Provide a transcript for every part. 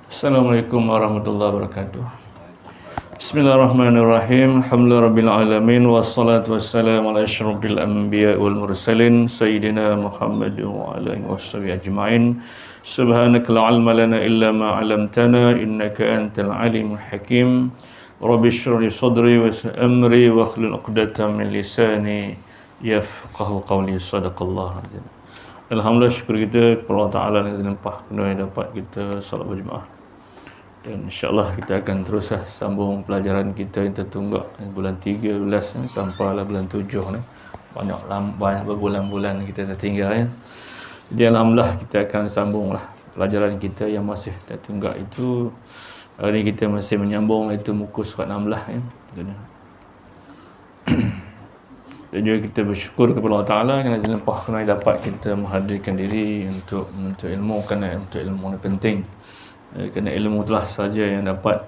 Assalamualaikum warahmatullahi wabarakatuh. Bismillahirrahmanirrahim. Alhamdulillahirabbil alamin wassalatu wassalamu ala asyrofil anbiya wal mursalin sayyidina Muhammad wa ala alihi washabihi ajmain. Subhanaka la ilma lana illa ma 'allamtana innaka antal alimul hakim. Rabbi shrah li sadri wa yassir amri wa hlul 'uqdatam min lisani yafqahu qawli. Shadaqallahu azim. Alhamdulillah, syukur kita kepada Allah Ta'ala yang limpah penuh yang dapat kita salat berjemaah. Dan insyaAllah kita akan terus sambung pelajaran kita yang tertunggak bulan 13 sampai bulan 7 ni. Banyak berbulan-bulan kita tertinggal ya. Jadi Alhamdulillah kita akan sambung pelajaran kita yang masih tertunggak itu. Hari ini kita masih menyambung itu muka surat 16 ya. Dan juga kita bersyukur kepada Allah Ta'ala kerana limpah kerana dapat kita menghadirkan diri untuk menuntut ilmu, kerana untuk ilmu ini penting. Kerana ilmu itulah saja yang dapat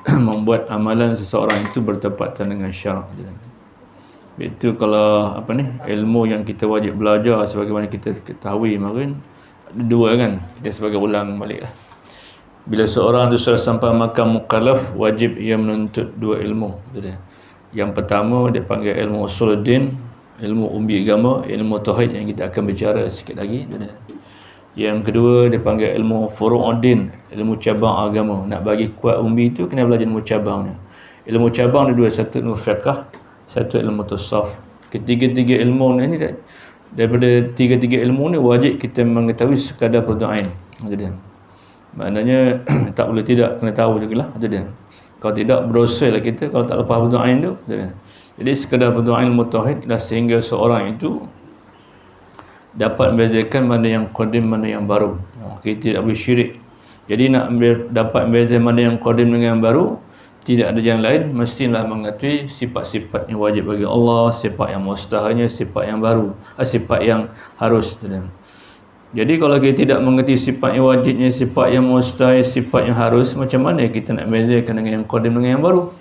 membuat amalan seseorang itu bertepatan dengan syarak. Itu kalau ilmu yang kita wajib belajar sebagaimana kita ketahui kemarin ada dua kan, kita sebagai ulang balik lah. Bila seorang itu sudah sampai makam mukallaf, wajib ia menuntut dua ilmu. Yang pertama dia panggil ilmu usuluddin, ilmu umbi agama, ilmu tauhid yang kita akan bicara sikit lagi. Yang kedua dia panggil ilmu furu'uddin, ilmu cabang agama. Nak bagi kuat umbi itu kena belajar ilmu cabangnya. Ilmu cabang ada dua, satu ilmu fiqh, satu ilmu tasawuf. Ketiga-tiga ilmu ni daripada tiga-tiga ilmu ni wajib kita mengetahui sekadar fardu ain. Maknanya tak boleh tidak, kena tahu jugalah. Kalau tidak berdosalah kita kalau tak lepas fardu ain tu. Jadi sekadar fardu ain ilmu tauhid dah sehingga seorang itu dapat membezakan mana yang qadim mana yang baru. Kita tidak boleh syirik. Jadi nak dapat membeza mana yang qadim dengan yang baru, tidak ada jalan lain, mestilah mengetahui sifat-sifat yang wajib bagi Allah, sifat yang mustahilnya, sifat yang baru, sifat yang harus. Jadi kalau kita tidak mengerti sifat yang wajibnya, sifat yang mustahil, sifat yang harus, macam mana kita nak bezakan dengan yang qadim dengan yang baru?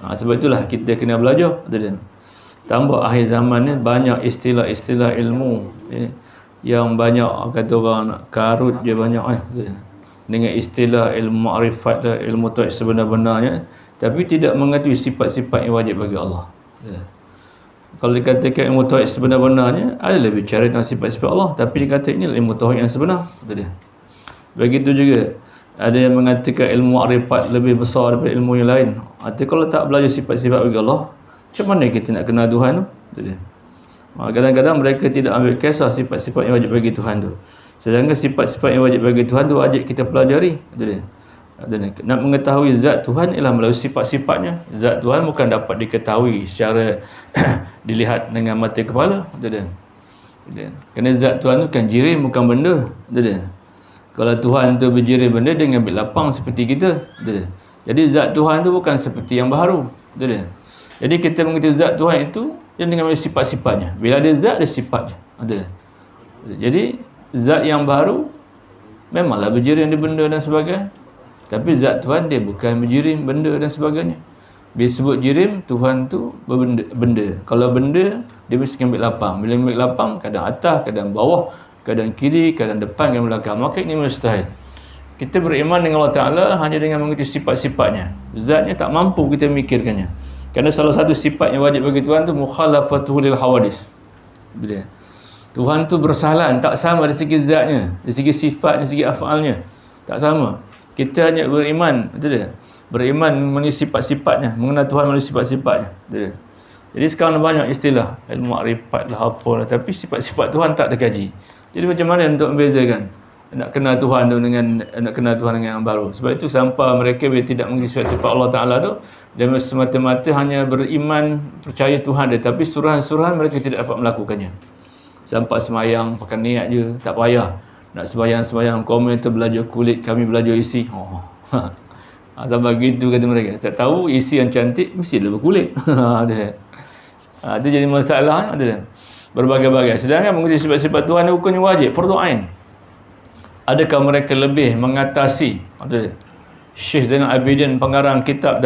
Sebab itulah kita kena belajar. Tambah akhir zaman ni banyak istilah-istilah ilmu yang banyak kata orang nak karut je banyak dengan istilah ilmu ma'rifat lah, ilmu tauhid sebenar-benarnya, tapi tidak mengerti sifat-sifat yang wajib bagi Allah. Kalau dikatakan ilmu tauhid sebenar-benarnya, adalah bicara tentang sifat-sifat Allah, tapi dikata ini ilmu tauhid yang sebenar. Begitu juga ada yang mengatakan ilmu ma'rifat lebih besar daripada ilmu yang lain. Artinya kalau tak belajar sifat-sifat bagi Allah, macam mana kita nak kenal Tuhan tu? Kadang-kadang mereka tidak ambil kisah sifat-sifat yang wajib bagi Tuhan tu. Sedangkan sifat-sifat yang wajib bagi Tuhan tu wajib kita pelajari. Nak mengetahui zat Tuhan ialah melalui sifat-sifatnya. Zat Tuhan bukan dapat diketahui secara dilihat dengan mata kepala. Kerana zat Tuhan tu kan jirim, bukan benda. Kalau Tuhan tu berjirim benda, dia ambil lapang seperti kita. Jadi zat Tuhan tu bukan seperti yang baru. Jadi kita mengerti zat Tuhan itu dia dengan sifat-sifatnya. Bila ada zat, ada sifatnya. Jadi zat yang baru memanglah berjirim di benda dan sebagainya. Tapi zat Tuhan dia bukan berjirim benda dan sebagainya. Bila sebut jirim, Tuhan tu benda. Kalau benda, dia mesti ambil lapang. Bila ambil lapang, kadang atas, kadang bawah, kadang kiri, kadang depan, kadang belakang. Maka ini mustahil. Kita beriman dengan Allah Ta'ala hanya dengan mengerti sifat-sifatnya. Zatnya tak mampu kita mikirkannya. Kerana salah satu sifat yang wajib bagi Tuhan tu mukhalafatuhu lil hawadis. Tuhan tu bersalahan, tak sama dari segi zatnya, dari segi sifat, dari segi af'alnya. Tak sama. Kita hanya beriman, beriman melalui sifat-sifatnya, mengenal Tuhan melalui sifat-sifatnya. Jadi sekarang banyak istilah ilmu ma'rifat lah apalah, tapi sifat-sifat Tuhan tak dikaji. Jadi macam mana untuk membezakan nak kenal Tuhan tu dengan nak kenal Tuhan dengan yang baru? Sebab itu sampai mereka bila tidak mengerti sifat Allah Ta'ala tu, dia semata-mata hanya beriman, percaya Tuhan dia, tapi suruhan-suruhan mereka tidak dapat melakukannya. Sampai semayang pakai niat je, tak payah. Nak sembayang-sembayang, komen tu belajar kulit, kami belajar isi. Sampai gitu kata mereka. Tak tahu isi yang cantik mesti dia berkulit. Itu jadi masalah. Berbagai-bagai. Sedangkan mengerti sifat-sifat Tuhan hukumnya wajib, fardu ain. Adakah mereka lebih mengatasi Syekh Zainal Abidin pengarang kitab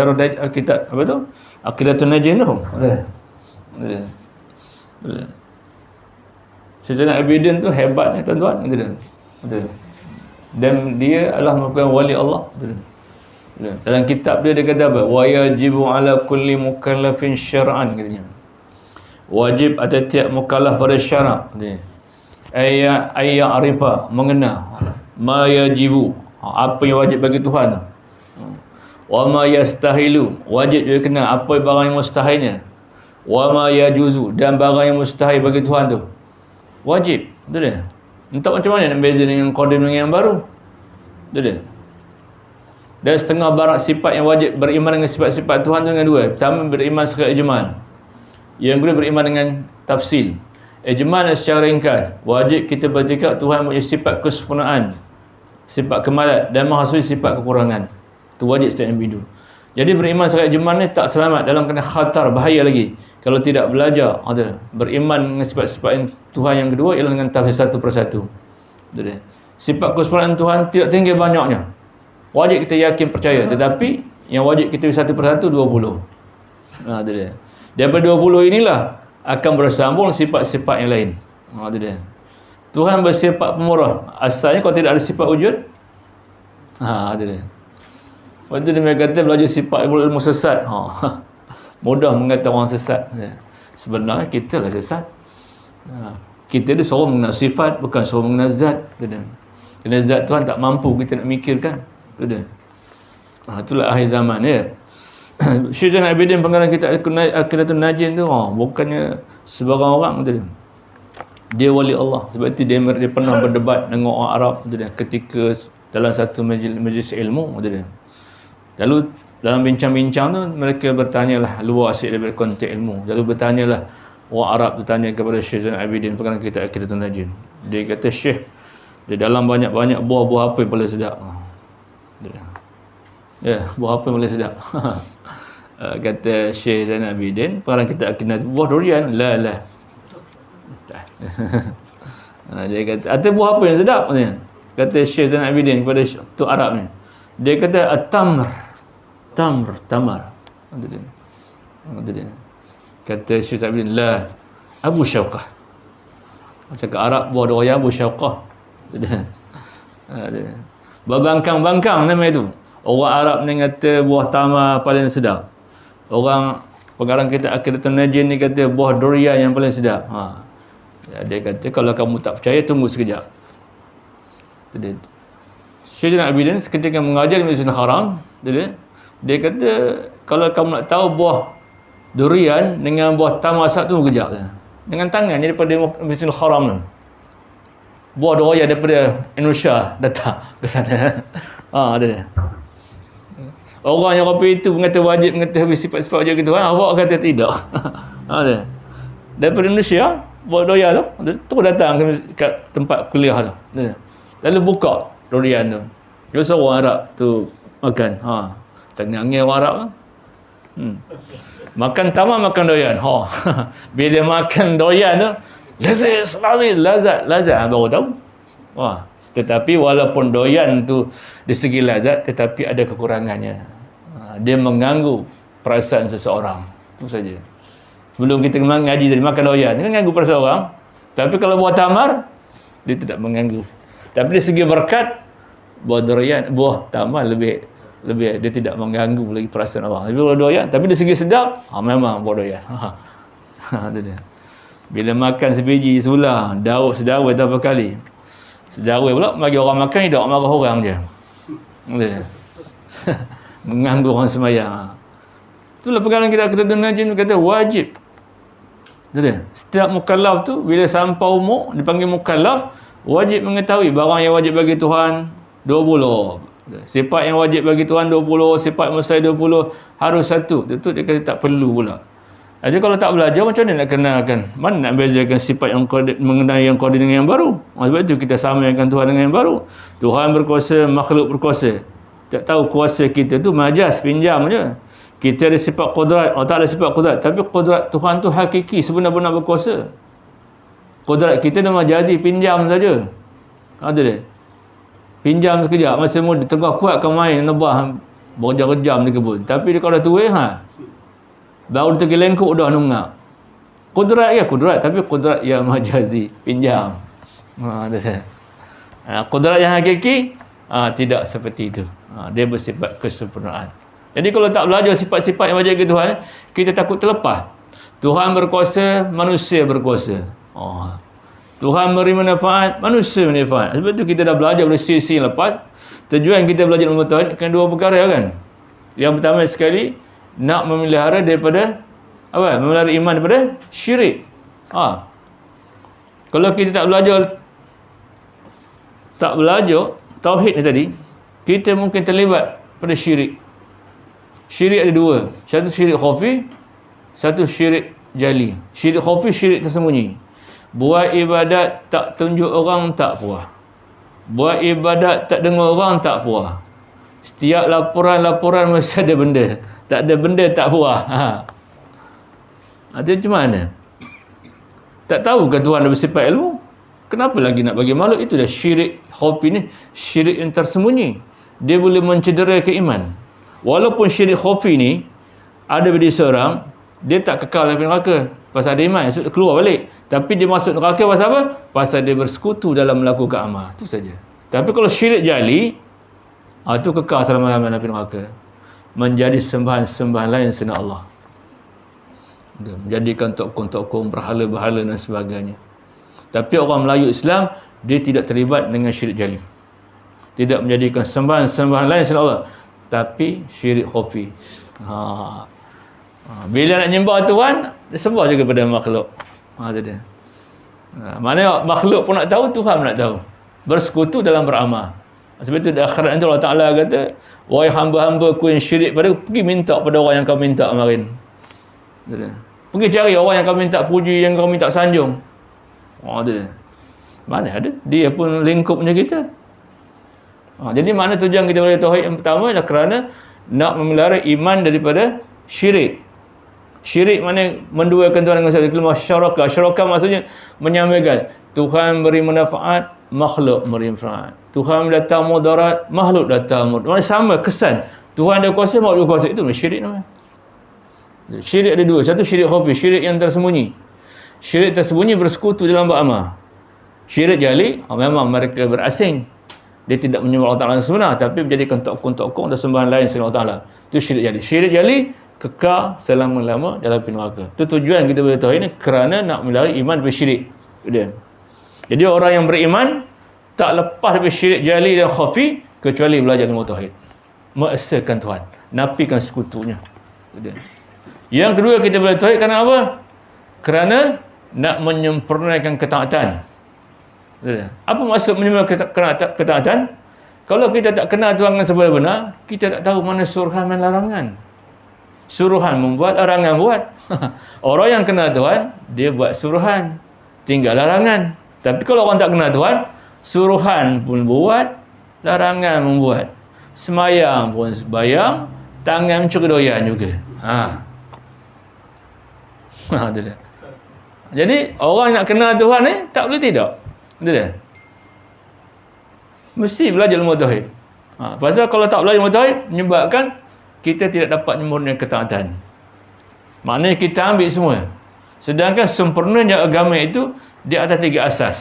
kitab apa tu? Aqidatun Najin tu. Zainal Abidin tu hebatnya tuan-tuan, betul. Dan dia adalah merupakan wali Allah. Betul. Dalam kitab dia kata apa? Wa yajibu ala kulli mukallafin syar'an, katanya. Wajib atas tiap mukallaf pada syarak, katanya. Ayya arifa, mengenal ma yajibu, apa yang wajib bagi Tuhan tu. Wa ma yastahilu, wajib juga kenal apa barang yang mustahilnya. Wa ma yajuzu, dan barang yang mustahil bagi Tuhan tu. Wajib, betul dia. Entah macam mana nak beza dengan qadim dengan yang baru. Betul dia. Dan setengah barang sifat yang wajib beriman dengan sifat-sifat Tuhan tu dengan dua. Pertama, beriman secara ijmal. Yang kedua, beriman dengan tafsil. Ijmal secara ringkas, wajib kita bercakap Tuhan punya sifat kesempurnaan, sifat kemalat, dan menghasui sifat kekurangan. Itu wajib setiap individu. Jadi beriman secara ijmal ni tak selamat, dalam kena khatar, bahaya lagi kalau tidak belajar. Beriman dengan sifat-sifat Tuhan yang kedua ialah dengan tafsir satu persatu. Sifat kesempurnaan Tuhan tidak tinggi banyaknya, wajib kita yakin percaya. Tetapi yang wajib kita satu persatu 20. Daripada 20 inilah akan bersambung sifat-sifat yang lain. Itu dia. Tuhan bersifat pemurah. Asalnya kalau tidak ada sifat wujud, itu dia. Waktu dia kata belajar sifat ilmu sesat, mudah mengata orang sesat. Sebenarnya kita lah sesat. Kita dia suruh mengenal sifat, bukan suruh mengenal zat. Kerana zat Tuhan tak mampu kita nak mikirkan. Itu dia. Itulah akhir zaman ya. Syekh Zainal Abidin pengarang kitab Aqidatul Najin tu, bukannya sebarang orang tu. Dia wali Allah. Sebab itu dia pernah berdebat dengan orang Arab tu dia, ketika dalam satu majlis ilmu tu dia. Lalu dalam bincang-bincang tu mereka bertanyalah luar asyik daripada konteks ilmu. Lalu bertanyalah orang Arab tu tanya kepada Syekh Zainal Abidin pengarang kitab Aqidatul Najin. Dia kata, Syekh, di dalam banyak-banyak buah-buah apa yang paling sedap? Ya, buah apa yang paling sedap? Kata Syekh Zainal Abidin pengarang kitab Aqidatul, buah durian. La. Dia kata, ada buah apa yang sedap? Kata Syekh Zainal Abidin kepada tu Arab ni. Dia kata tamar. Itu dia. Kata Syekh Zainal Abidin, la, Abu Syauqah. Cakap Arab, buah durian Abu Syauqah. Itu dia. Berbangkang-bangkang nama itu. Orang Arab ni kata buah tamar paling sedap. Orang pengarang kitab Aqidatul Najin ni kata buah durian yang paling sedap. Dia kata kalau kamu tak percaya, tunggu sekejap. Syekh Zainal Abidin ketika mengajar di Masjidil Haram, dia kata kalau kamu nak tahu buah durian dengan buah tamar satu, tunggu sekejap. Dengan tangan ni daripada Masjidil Haram tu. Buah durian daripada Indonesia datang ke sana. Ada. Orang yang kopi itu mengata wajib mengetahui sifat-sifat wajib Tuhan, awak kata tidak. Ada. Daripada Indonesia, buat durian tu datang ke tempat kuliah tu. Lalu buka durian tu. Lalu seorang Arab tu makan. Tanya angin orang Arab tu. Makan tamar, makan durian. Bila makan durian tu, lazat. Baru tahu. Tetapi walaupun durian tu di segi lazat, tetapi ada kekurangannya. Dia mengganggu perasaan seseorang. Itu saja. Sebelum kita mengaji tadi, makan durian, dia mengganggu perasaan orang. Tapi kalau buah tamar, dia tidak mengganggu. Tapi dari segi berkat, buah tamar lebih dia tidak mengganggu lagi perasaan orang. Tapi buah durian, tapi dari segi sedap, memang buah durian. Itu dia. Bila makan sebiji sulah, daun sedara berapa kali. Sedara pula bagi orang makan, tidak marah orang je. Mengganggu orang sembahyang. Itulah perkara kita Najin kata wajib. Setiap mukallaf tu bila sampai umur dipanggil mukallaf, wajib mengetahui barang yang wajib bagi Tuhan 20. Sifat yang wajib bagi Tuhan 20, sifat mustahil 20, harus satu. Itu dia kata tak perlu pula. Jadi kalau tak belajar, macam mana nak kenalkan? Mana nak bezakan sifat yang mengenai yang qadim dengan yang baru? Sebab itu kita samakan Tuhan dengan yang baru. Tuhan berkuasa, makhluk berkuasa. Tak tahu kuasa kita tu majas, pinjam je. Kita ada sifat qudrat, tak ada sifat qudrat. Tapi qudrat Tuhan tu hakiki, sebenar-benar berkuasa. Qudrat kita dah majazi, pinjam saja. Ada dia. Pinjam sekejap, masa muda, tengah kuat kau main, nebah berjam-jam di kebun. Tapi dia kalau dah tua, baru dia tergelengkuk dah nungak. Kudrat ya, kudrat, tapi kudrat yang majazi, pinjam. Kudrat yang hakiki tidak seperti itu. Dia bersifat kesempurnaan. Jadi kalau tak belajar sifat-sifat yang wajib ke Tuhan, kita takut terlepas. Tuhan berkuasa, manusia berkuasa. Tuhan beri manfaat, manusia manfaat. Sebab tu kita dah belajar dari sisi lepas. Tujuan kita belajar ilmu tauhid kan dua perkara kan. Yang pertama sekali, nak memelihara daripada apa? Memelihara iman daripada syirik. Kalau kita tak belajar tauhid ni tadi, kita mungkin terlibat pada syirik. Syirik ada dua. Satu syirik khafi, satu syirik jali. Syirik khafi, syirik tersembunyi. Buat ibadat tak tunjuk orang, tak puas. Buat ibadat tak dengar orang, tak puas. Setiap laporan mesti ada benda. Tak ada benda, tak puas. Itu macam mana? Tak tahu ke Tuhan ada bersifat ilmu? Kenapa lagi nak bagi makhluk? Itu dah syirik khafi ni, syirik yang tersembunyi. Dia boleh mencederai iman. Walaupun syirik khafi ni ada pada seorang, dia tak kekal dalam neraka pasal ada iman, keluar balik. Tapi dia masuk neraka pasal apa? Pasal dia bersekutu dalam melakukan amal. Itu saja. Tapi kalau syirik jali, itu kekal selama-lamanya dalam neraka. Menjadi sembahan-sembahan lain selain Allah. Menjadikan tokong-tokong, berhala-berhala dan sebagainya. Tapi orang Melayu Islam, dia tidak terlibat dengan syirik jali. Tidak menjadikan sembahan-sembahan lain selain Allah. Tapi syirik khafi. Bila nak nyembah Tuhan, dia sembah juga pada makhluk. Itu dia. Mana makhluk pun nak tahu, Tuhan pun nak tahu. Bersekutu dalam beramal. Sebab itu di akhirat nanti Allah Ta'ala kata, wahai hamba-hamba ku yang syirik pada, pergi minta pada orang yang kau minta kemarin. Itu dia. Pergi cari orang yang kau minta puji, yang kau minta sanjung. Itu dia. Mana ada? Dia pun lingkup macam kita. Jadi mana tujuan kita belajar tauhid yang pertama adalah kerana nak memelihara iman daripada syirik. Syirik mana menduakan Tuhan dengan satu. Kelima syaraka. Syaraka maksudnya menyamakan. Tuhan beri manfaat, makhluk beri manfaat. Tuhan datang mudarat, makhluk datang mudarat. Mana sama kesan. Tuhan ada kuasa, makhluk ada kuasa. Itu syirik namanya. Syirik ada dua. Satu syirik khafi, syirik yang tersembunyi. Syirik tersembunyi bersekutu dalam beramal. Syirik jali, memang mereka berasing. Dia tidak menyembah Allah Ta'ala sebenar, tapi menjadikan tokong-tokong dan sembahan lain selain Allah Ta'ala. Itu syirik jali. Syirik jali kekal selama-lama dalam api neraka. Itu tujuan kita belajar tauhid ni kerana nak memelihara iman dari syirik. Jadi orang yang beriman tak lepas dari syirik jali dan khafi kecuali belajar ilmu tauhid. Mengesahkan Tuhan, nafikan sekutunya. Yang kedua kita belajar tauhid kerana apa? Kerana nak menyempurnakan ketaatan. Apa maksud menyempurnakan ketaatan? Kalau kita tak kenal Tuhan dengan sebenar-benar, kita tak tahu mana suruhan dan larangan. Suruhan membuat, larangan buat. Orang yang kenal Tuhan, dia buat suruhan, tinggal larangan. Tapi kalau orang tak kenal Tuhan, suruhan pun buat, larangan membuat. Semayang pun sembayang, tangan mencuri doyan juga. Jadi orang nak kenal Tuhan ni tak boleh tidak. Betul tak? Mesti belajar ilmu tauhid. Pasal kalau tak belajar ilmu tauhid menyebabkan kita tidak dapat menyempurnakan ketaatan. Maknanya kita ambil semua. Sedangkan sempurnanya agama itu di atas 3 asas.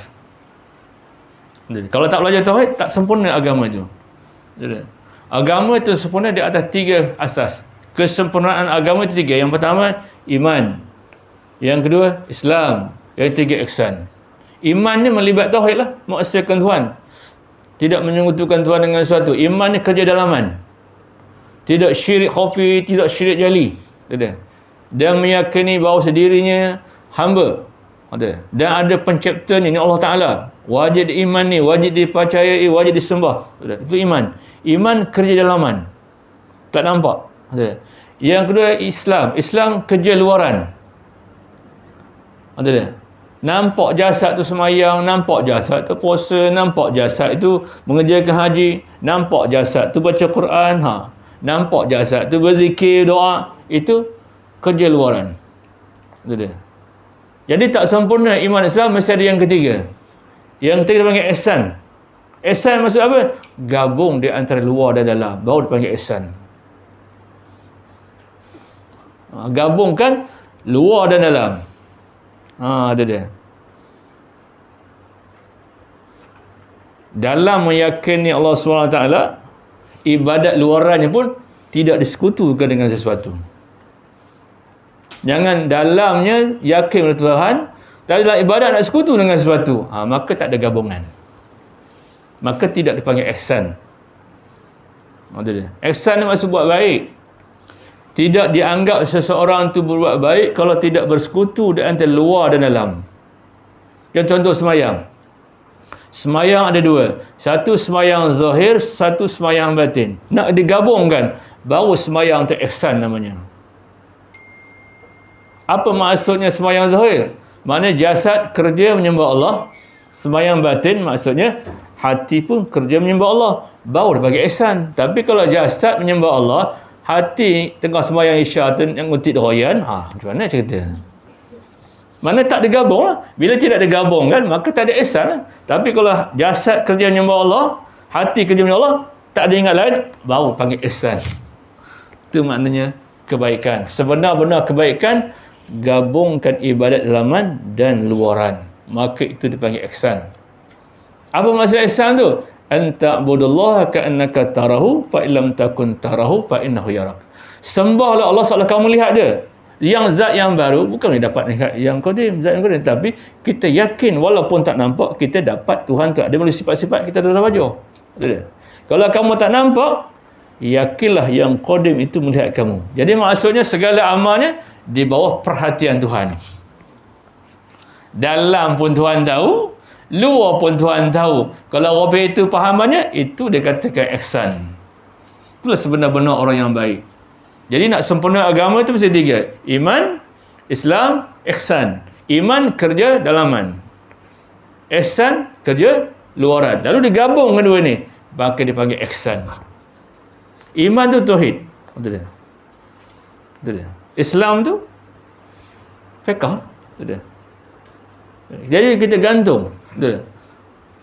Kalau tak belajar tauhid, tak sempurna agama itu. Agama itu sempurna di atas 3 asas. Kesempurnaan agama itu 3. Yang pertama, iman. Yang kedua, Islam. Yang ketiga, ihsan. Iman ni melibat tauhid lah. Mengesahkan Tuhan. Tidak menyekutukan Tuhan dengan sesuatu. Iman ni kerja dalaman. Tidak syirik khafi, tidak syirik jali. Dan meyakini bahawa dirinya hamba. Dan ada penciptanya ni Allah Ta'ala. Wajib iman ni, wajib dipercayai, wajib disembah. Itu iman. Iman kerja dalaman. Tak nampak. Yang kedua, Islam. Islam kerja luaran. Nampak jasad tu semayang, nampak jasad tu puasa, nampak jasad tu mengerjakan haji, nampak jasad tu baca Quran, nampak jasad tu berzikir, doa. Itu kerja luaran. Jadi tak sempurna iman Islam, mesti ada yang ketiga. Yang ketiga dipanggil ihsan. Ihsan maksud apa? Gabung di antara luar dan dalam, baru dipanggil ihsan. Gabungkan luar dan dalam. Itu dia. Dalam meyakini Allah SWT, ibadat luarannya pun tidak disekutukan dengan sesuatu. Jangan dalamnya yakin kepada Tuhan, tapi dalam ibadat nak sekutu dengan sesuatu, maka tak ada gabungan. Maka tidak dipanggil ihsan. Ihsan ni maksud buat baik. Tidak dianggap seseorang tu berbuat baik kalau tidak bersekutu di antara luar dan dalam. Contoh semayang. Semayang ada dua. Satu semayang zahir, satu semayang batin. Nak digabungkan, baru semayang tu ihsan namanya. Apa maksudnya semayang zahir? Maknanya jasad kerja menyembah Allah. Semayang batin maksudnya hati pun kerja menyembah Allah. Baru dipanggil ihsan. Tapi kalau jasad menyembah Allah, hati tengah sembahyang isya tu yang ngutit royan, macam mana cerita? Mana tak digabung lah. Bila tidak digabung kan, maka tak ada ihsan lah. Tapi kalau jasad kerja menyembah Allah, hati kerja menyembah Allah, tak ada ingat lain, baru panggil ihsan. Itu maknanya kebaikan. Sebenar-benar kebaikan, gabungkan ibadat dalaman dan luaran. Maka itu dipanggil ihsan. Apa maksud ihsan tu? Anta'budullaha ka'annaka tarahu fa illam takun tarahu fa innahu yarak. Sembahlah Allah seolah kamu lihat dia. Yang zat yang baru bukan dapat lihat yang qadim, zat yang qadim, tapi kita yakin walaupun tak nampak, kita dapat Tuhan tu ada melalui sifat-sifat kita dalam wajah. Kalau kamu tak nampak, yakinlah yang qadim itu melihat kamu. Jadi maksudnya segala amalnya di bawah perhatian Tuhan. Dalam pun Tuhan tahu, luar pun Tuhan tahu. Kalau orang itu pahamannya, itu dia katakan ihsan. Itulah sebenar-benar orang yang baik. Jadi nak sempurna agama itu mesti tiga. Iman, Islam, ihsan. Iman kerja dalaman. Ihsan kerja luaran. Lalu digabung kedua ni, maka dipanggil ihsan. Iman tu tauhid. Betul dia. Betul dia. Islam tu fiqh. Betul dia. Jadi kita gantung. Betul.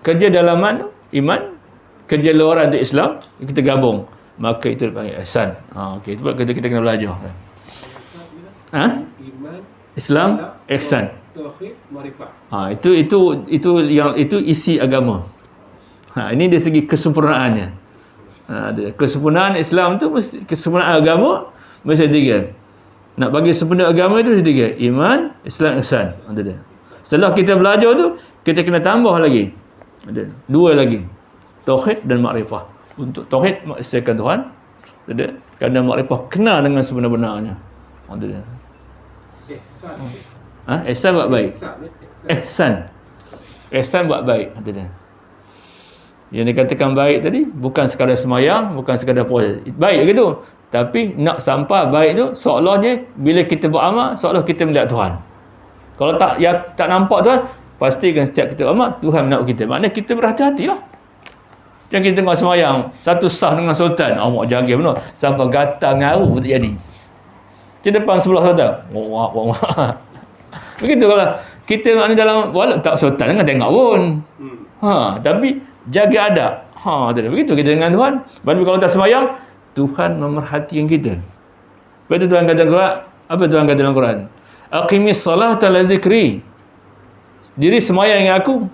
Kerja dalaman iman, kerja luaran tu Islam, kita gabung, maka itu dipanggil ihsan. Okey, itu kita kena belajar. Iman, Islam, ihsan. Tauhid, marifah. Itu yang itu isi agama. Ini dari segi kesempurnaannya. Kesempurnaan Islam tu mesti, kesempurnaan agama mesti tiga. Nak bagi sempurna agama itu mesti tiga. Iman, Islam, ihsan. Itu dia. Setelah kita belajar tu, kita kena tambah lagi. Ada dua lagi. Tauhid dan makrifah. Untuk tauhid mengesahkan Tuhan. Ada. Kerana makrifah kenal dengan sebenar-benarnya. Ada. Ihsan buat baik. Ihsan. Ihsan buat baik. Ada. Yang dikatakan baik tadi bukan sekadar semayang, bukan sekadar puasa. Baik gitu. Tapi nak sampai baik tu seolahnya bila kita beramal seolah kita melihat Tuhan. Kalau tak nampak Tuhan, pastikan setiap kita amal Tuhan menampak kita. Maknanya kita berhati-hatilah. Jangan kita tengok semayang satu sah dengan sultan, mak jaga benar sampai gatal ngaru tak jadi. Di depan sebelah sultan, begitu kalau kita maknanya dalam walau tak sultan jangan tengok pun. Tapi jaga adab. Begitu kita dengan Tuhan. Tapi kalau tak semayang, Tuhan memerhatikan kita. Betul Tuhan kata dalam Quran, apa Tuhan kata dalam Quran? Aqimis salata la zikri. Diri semayang dengan aku,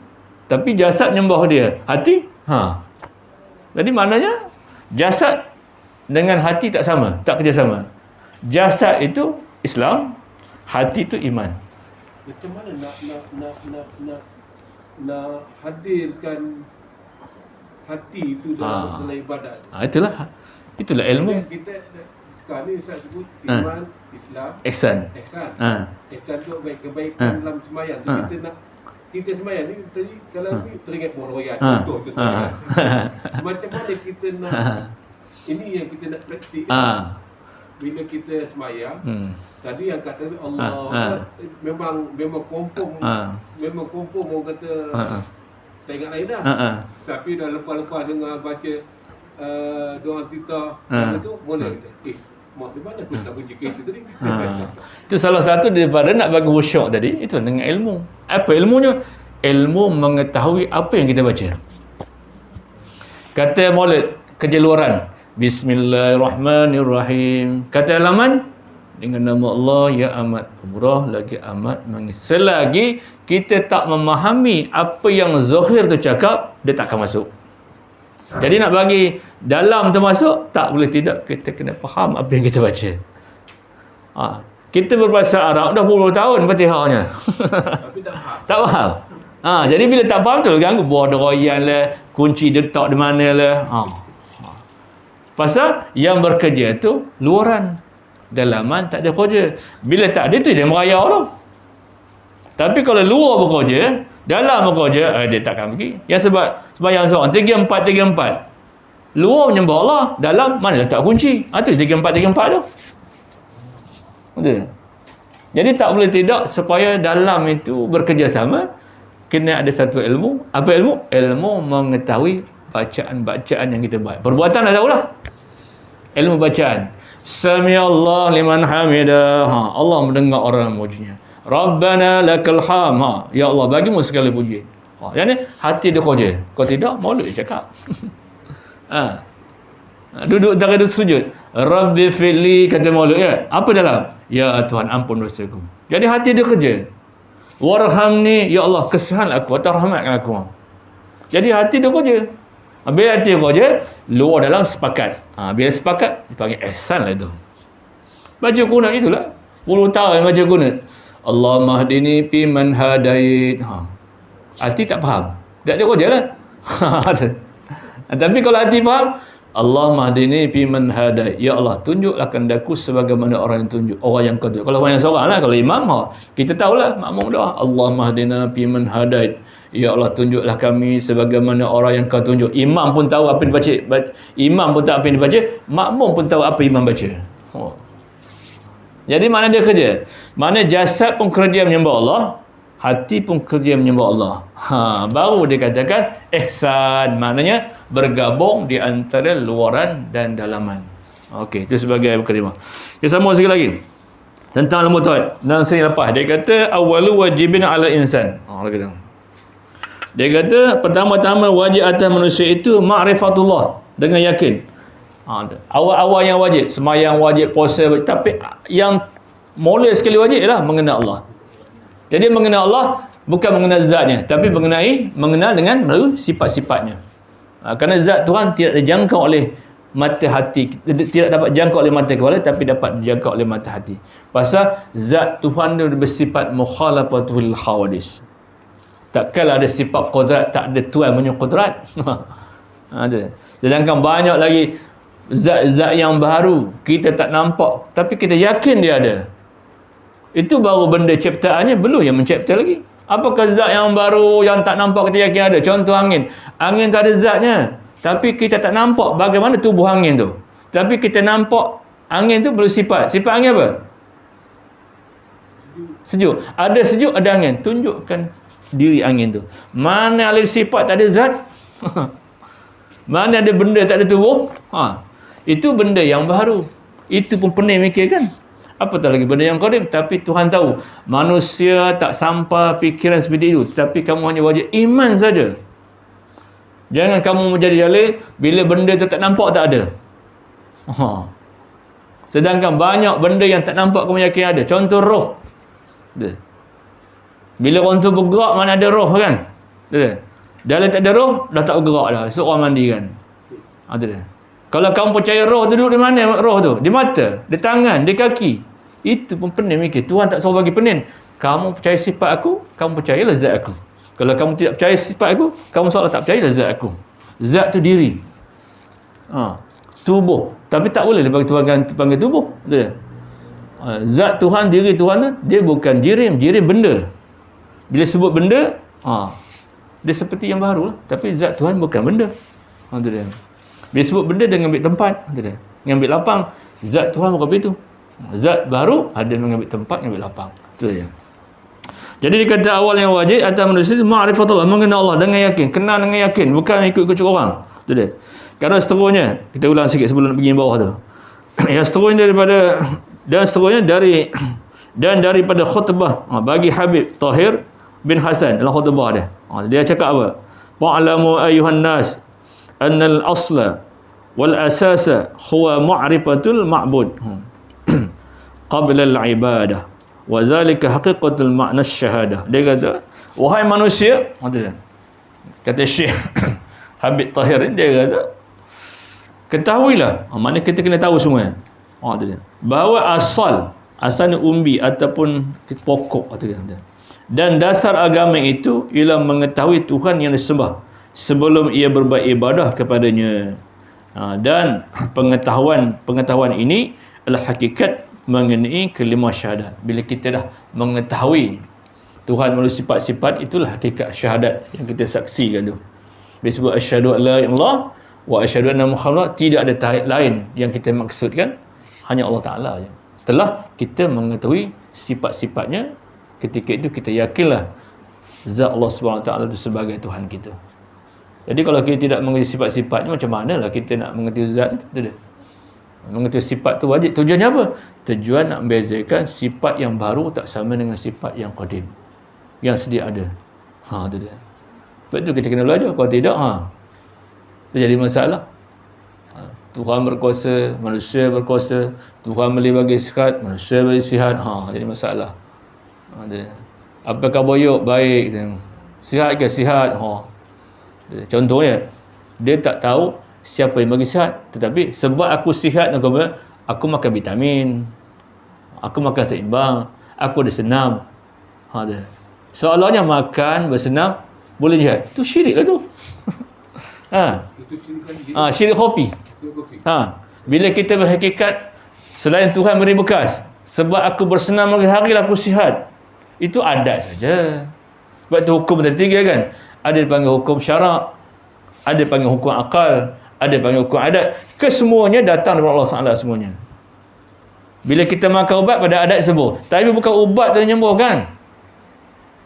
tapi jasad nyembah dia. Hati? Jadi maknanya jasad dengan hati tak sama, tak kerjasama. Jasad itu Islam, hati itu iman. Macam mana nak hadirkan hati itu dalam ibadat? Itulah ilmu. Kita sekarang ni Ustaz sebut iman, Islam, ihsan. Ihsan tu kebaikan dalam semayang. Kita semayang ni tadi kalau ni teringat boroyan contoh. Macam mana kita nak ini yang kita nak praktik. Bila kita semayang, tadi yang kata Allah memang confirm, memang confirm orang kata tak ingat lain dah. Tapi dah lepas-lepas dengar baca doa kita tu boleh kita. Mak di mana aku tak bunyi kereta tadi? Itu salah satu daripada nak bagi khusyuk tadi, itu dengan ilmu. Apa ilmunya? Ilmu mengetahui apa yang kita baca. Kata maulid, kerja luaran. Bismillahirrahmanirrahim. Kata halaman, dengan nama Allah yang amat pemurah lagi amat mengasihi. Selagi kita tak memahami apa yang zahir tu cakap, dia tak akan masuk. Jadi nak bagi dalam tu masuk, tak boleh tidak, kita kena faham apa yang kita baca. Kita berbahasa Arab dah puluh tahun Fatihahnya. Tapi tak faham. Tak faham. Jadi bila tak faham tu ganggu, buah deroyan lah, kunci dia letak di mana lah. Pasal yang bekerja tu luaran, dalaman tak ada kerja. Bila tak ada tu dia merayau tu. Tapi kalau luar bekerja, dalam bekerja, dia takkan pergi. Yang sebab sembahyang seorang 3-4 luar menyembah Allah, dalam mana letak kunci. Tu 3-4 tu. Betul. Jadi tak boleh tidak supaya dalam itu bekerjasama, kena ada satu ilmu. Apa ilmu? Ilmu mengetahui bacaan-bacaan yang kita baca. Perbuatan dah tahulah. Ilmu bacaan. Sami'allah liman hamidah. Allah mendengar orang mujinya. Rabbana lakal ham. Ya Allah, bagimu segala puji. Yang ni hati dia kerja. Kalau tidak, malu dia cakap. Duduk tak ada sujud. Rabbi fili, kata maulud ya. Apa dalam? Ya Tuhan, ampun dosaku. Jadi hati dia kerja. Warhamni, ya Allah, kasihan aku atau rahmatkan aku. Jadi hati dia kerja. Bila hati dia kerja, luar dalam sepakat. Bila sepakat, dipanggil ihsan lah itu. Baca kunut itulah. 10 tahun baca kunut. Allahumma hdini fi man hadait. Hati tak faham. Tak ada kerja lah. Tapi kalau hati faham, Allahumma hdini fi man hadait. Ya Allah, tunjuklah kehendak-Ku sebagaimana orang yang tunjuk, orang yang kau tunjuk. Kalau orang yang seorang lah, kalau imam, kita tahulah makmum doa. Allahumma hdina fi man hadait. Ya Allah, tunjuklah kami sebagaimana orang yang Kau tunjuk. Imam pun tahu apa yang dibaca. Imam pun tahu apa yang dibaca. Makmum pun tahu apa imam baca. Jadi mana dia kerja? Mana jasad pun kerja menyembah Allah, hati pun kerja menyembah Allah. Baru dia katakan ihsan, maknanya bergabung di antara luaran dan dalaman. Okey, itu sebagai mukadimah. Kita sambung sekali lagi tentang ilmu tauhid. Dan sering lepas dia kata awwalu wajibin 'ala insan. Dia kata pertama-tama wajib atas manusia itu ma'rifatullah, dengan yakin. Awal-awal yang wajib, sembahyang wajib, puasa wajib, tapi yang mula sekali wajib ialah mengenal Allah. Jadi mengenal Allah bukan mengenal zatnya, tapi mengenal dengan melalui sifat-sifatnya. Kerana zat Tuhan tidak dijangkau oleh mata hati, tidak dapat jangkau oleh mata kepala, tapi dapat dijangkau oleh mata hati. Pasal zat Tuhan itu bersifat mukhalafatul hawadis. Takkanlah ada sifat qudrat, tak ada Tuhan punya qudrat. Sedangkan banyak lagi zat-zat yang baru kita tak nampak, tapi kita yakin dia ada. Itu baru benda ciptaannya, belum yang mencipta lagi. Apakah zat yang baru yang tak nampak kita yakin ada? Contoh angin. Angin tak ada zatnya, tapi kita tak nampak bagaimana tubuh angin tu. Tapi kita nampak angin tu bersifat. Sifat angin apa? Sejuk. Ada sejuk, ada angin. Tunjukkan diri angin tu. Mana ada sifat tak ada zat? Mana ada benda tak ada tubuh? Itu benda yang baru. Itu pun pening mikir kan? Apatah lagi benda yang qadim. Tapi Tuhan tahu manusia tak sampai fikiran seperti itu. Tapi kamu hanya wajib iman saja. Jangan kamu menjadi jahil bila benda tu tak nampak, tak ada. Sedangkan banyak benda yang tak nampak kamu yakin ada. Contoh roh. Bila orang tu bergerak, mana ada roh kan? Dalam tak ada roh, dah tak bergerak dah. So orang mandi kan? Kalau kamu percaya roh tu duduk di mana roh tu? Di mata, di tangan, di kaki. Itu pun pening mikir. Tuhan tak suruh bagi pening. Kamu percaya sifat aku, kamu percaya zat aku. Kalau kamu tidak percaya sifat aku, kamu seolah tak percaya zat aku. Zat tu diri. Tubuh. Tapi tak boleh dia bagi Tuhan panggil tubuh. Zat Tuhan, diri Tuhan tu, dia bukan jirim. Jirim benda. Bila sebut benda, dia seperti yang baru lah. Tapi zat Tuhan bukan benda. Bila sebut benda, dia mengambil tempat. Mengambil lapang. Zat Tuhan bukan itu. Zat baru, ada mengambil tempat, mengambil lapang. Itu saja. Jadi dia kata awal yang wajib atas manusia itu ma'rifatullah, mengenal Allah dengan yakin. Kenal dengan yakin, bukan ikut-ikut orang. Itu dia. Kerana seterusnya, kita ulang sikit sebelum pergi bawah tu. Yang seterusnya daripada khutbah bagi Habib Tahir bin Hasan dalam khutbah dia. Dia cakap apa? Wa'lamu ayuhan nas annal asla wal asasa huwa ma'rifatul ma'bud. qabla al-ibadah. Wa zalika haqiqatul ma'na syahadah. Dia kata, wahai manusia, kata Syekh Habib Tahir, dia kata, ketahuilah, maknanya kita kena tahu semua. Bahawa asal ni umbi ataupun pokok dan dasar agama itu ialah mengetahui Tuhan yang disembah sebelum ia berbuat ibadah kepadanya. Dan pengetahuan ini adalah hakikat mengenai kelima syahadat. Bila kita dah mengetahui Tuhan melalui sifat-sifat, itulah hakikat syahadat yang kita saksikan tu. Bila sebut asyhadu an la ilaha illallah wa asyhadu anna Muhammad, tidak ada lain yang kita maksudkan, hanya Allah Ta'ala je. Setelah kita mengetahui sifat-sifatnya, ketika itu kita yakinlah zat Allah SWT itu sebagai Tuhan kita. Jadi kalau kita tidak mengerti sifat-sifatnya, macam manalah kita nak mengerti zat itu dia. Mengerti sifat tu wajib. Tujuannya apa? Tujuan nak membezakan sifat yang baru tak sama dengan sifat yang qadim, yang sedia ada. Itu dia. Sebab itu kita kena belajar. Kalau tidak, itu jadi masalah. Tuhan berkuasa, manusia berkuasa. Tuhan boleh bagi sihat, manusia boleh sihat. Jadi masalah. Apakah boyok? Baik. Sihat ke? Sihat. Contohnya, dia tak tahu siapa yang bagi sihat. Tetapi sebab aku sihat, aku makan vitamin, aku makan seimbang, aku ada senam. Seolah-olahnya makan, bersenam boleh sihat. Itu syirik lah tu. Syirik kopi. Bila kita berhakikat selain Tuhan beri bekas, sebab aku bersenam hari-hari aku sihat, itu adat saja. Sebab itu hukum ada tiga kan. Ada dipanggil hukum syarak, ada dipanggil hukum akal, ada dipanggil hukum adat. Kesemuanya datang daripada Allah SWT semuanya. Bila kita makan ubat, pada adat sembuh. Tapi bukan ubat tu menyembuhkan.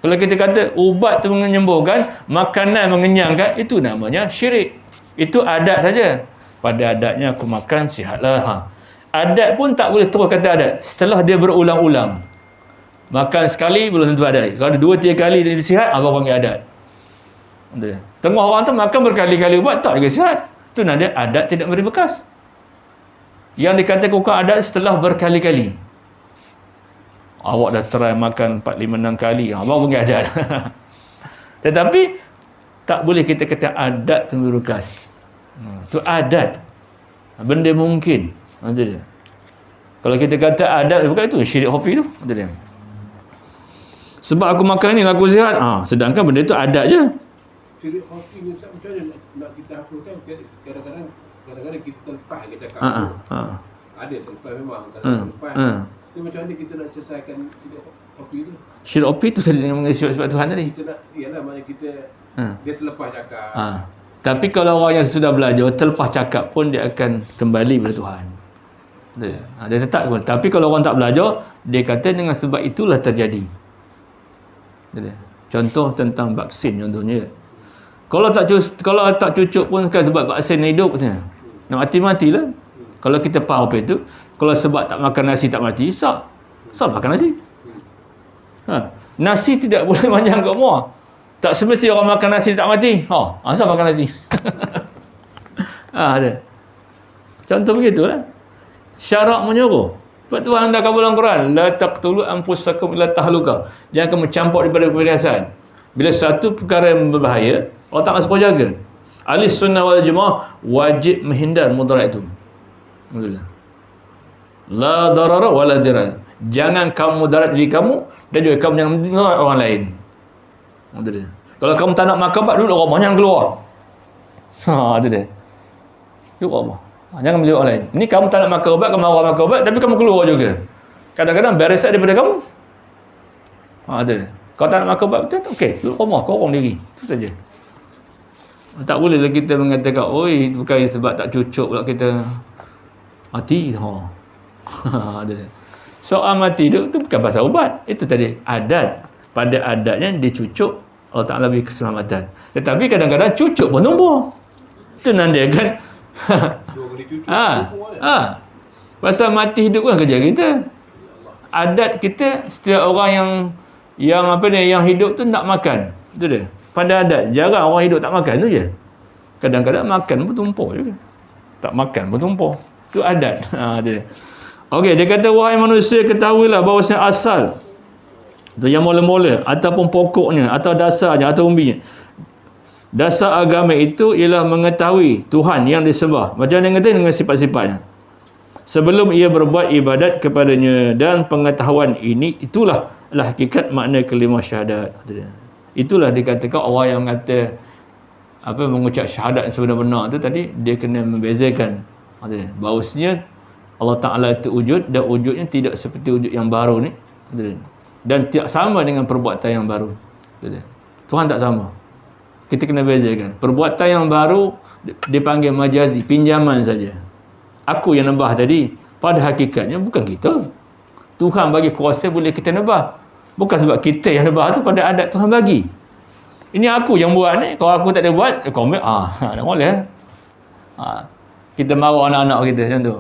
Kalau kita kata ubat tu menyembuhkan, makanan mengenyangkan, itu namanya syirik. Itu adat saja. Pada adatnya aku makan, sihatlah. Adat pun tak boleh terus kata adat. Setelah dia berulang-ulang. Makan sekali belum tentu adat. Kalau ada 2-3 kali dia sihat, abang panggil adat. Tengah orang tu makan berkali-kali ubat, tak juga sihat. Itu nada adat tidak beri bekas. Yang dikatakan bukan adat setelah berkali-kali. Awak dah try makan 4, 5, 6 kali, abang panggil adat. Tetapi tak boleh kita kata adat tu beri bekas. Itu adat. Benda mungkin. Itu dia. Kalau kita kata adat bukan, itu syirik khafi tu. Itu dia. Sebab aku makan ni aku sihat. Sedangkan benda tu adat je. Syirik khafi ni macam mana nak kita hapuskan? Kadang-kadang kita terlepas kita cakap. Ada terlepas memang. Terlepas. Jadi macam mana kita nak selesaikan syirik khafi tu? Syirik khafi tu sedang dengan mengenai sifat Tuhan tadi. Kita nak, ialah maknanya kita dia terlepas cakap. Tapi kalau orang yang sudah belajar terlepas cakap pun dia akan kembali kepada Tuhan. Dia tetap pun. Tapi kalau orang tak belajar, dia kata dengan sebab itulah terjadi. Contoh tentang vaksin contohnya. Kalau tak cucuk pun kan sebab vaksin hidup katanya. Nak mati-matilah. Kalau kita faham apa itu, kalau sebab tak makan nasi tak mati, sah makan nasi. Nasi tidak boleh panjang kat muar. Tak semesti orang makan nasi tak mati. Asal makan nasi. Ada. Contoh begitulah. Syarak menyuruh. Sebab Tuhan dah kabul Al-Quran. La taqtulu anfusakum illa tahluka. Jangan kamu campur daripada perhiasan. Bila satu perkara yang berbahaya, orang tak masuk jaga. Ahli sunnah wal jamaah wajib menghindar mudarat itu. Alhamdulillah. La darara wa la dirar. Jangan kamu mudarat diri kamu, dan juga kamu jangan mudarat orang lain. Alhamdulillah. Kalau kamu tak nak makan ubat, duduk rumah, jangan keluar. Itu dia. Duduk rumah. Jangan beli orang lain. Ini kamu tak nak makan ubat, kamu marah makan ubat, tapi kamu keluar juga. Kadang-kadang beres daripada kamu. Itu dia. Kalau tak nak makan ubat, betul? Okey, duduk rumah, korang diri. Itu saja. Tak bolehlah kita mengatakan, oi, bukan sebab tak cucuk pula kita mati. Ada dia. Soal mati tu bukan pasal ubat. Itu tadi adat. Pada adatnya dia cucuk, Allah Ta'ala beri keselamatan. Tetapi kadang-kadang cucuk pun tumbuh. Itu nandakan. Pasal mati hidup pun kerja kita. Adat kita, setiap orang yang hidup tu nak makan. Itu dia. Pada adat, jarang orang hidup tak makan tu je. Kadang-kadang makan pun tumpuk juga. Tak makan pun tumpuk. Itu adat. Okey, dia kata wahai manusia ketahuilah bahawasanya asal tu yang mula-mula ataupun pokoknya atau dasarnya atau umbinya. Dasar agama itu ialah mengetahui Tuhan yang disembah. Macam mana kata dengan sifat-sifatnya. Sebelum ia berbuat ibadat kepadanya, dan pengetahuan ini itulah hakikat makna kalimah syahadat. Itulah dikatakan orang yang kata mengucap syahadat sebenar-benar tu tadi, dia kena membezakan bahawasanya Allah Ta'ala itu wujud, dan wujudnya tidak seperti wujud yang baru ni, dan tidak sama dengan perbuatan yang baru. Tuhan tak sama. Kita kena bezakan. Perbuatan yang baru dipanggil majazi, pinjaman saja. Aku yang nebah tadi, pada hakikatnya bukan kita. Tuhan bagi kuasa boleh kita nebah. Bukan sebab kita yang nebah tu, pada adat Tuhan bagi. Ini aku yang buat ni. Kalau aku tak ada buat, komen, tak boleh. Kita marah anak-anak kita macam tu.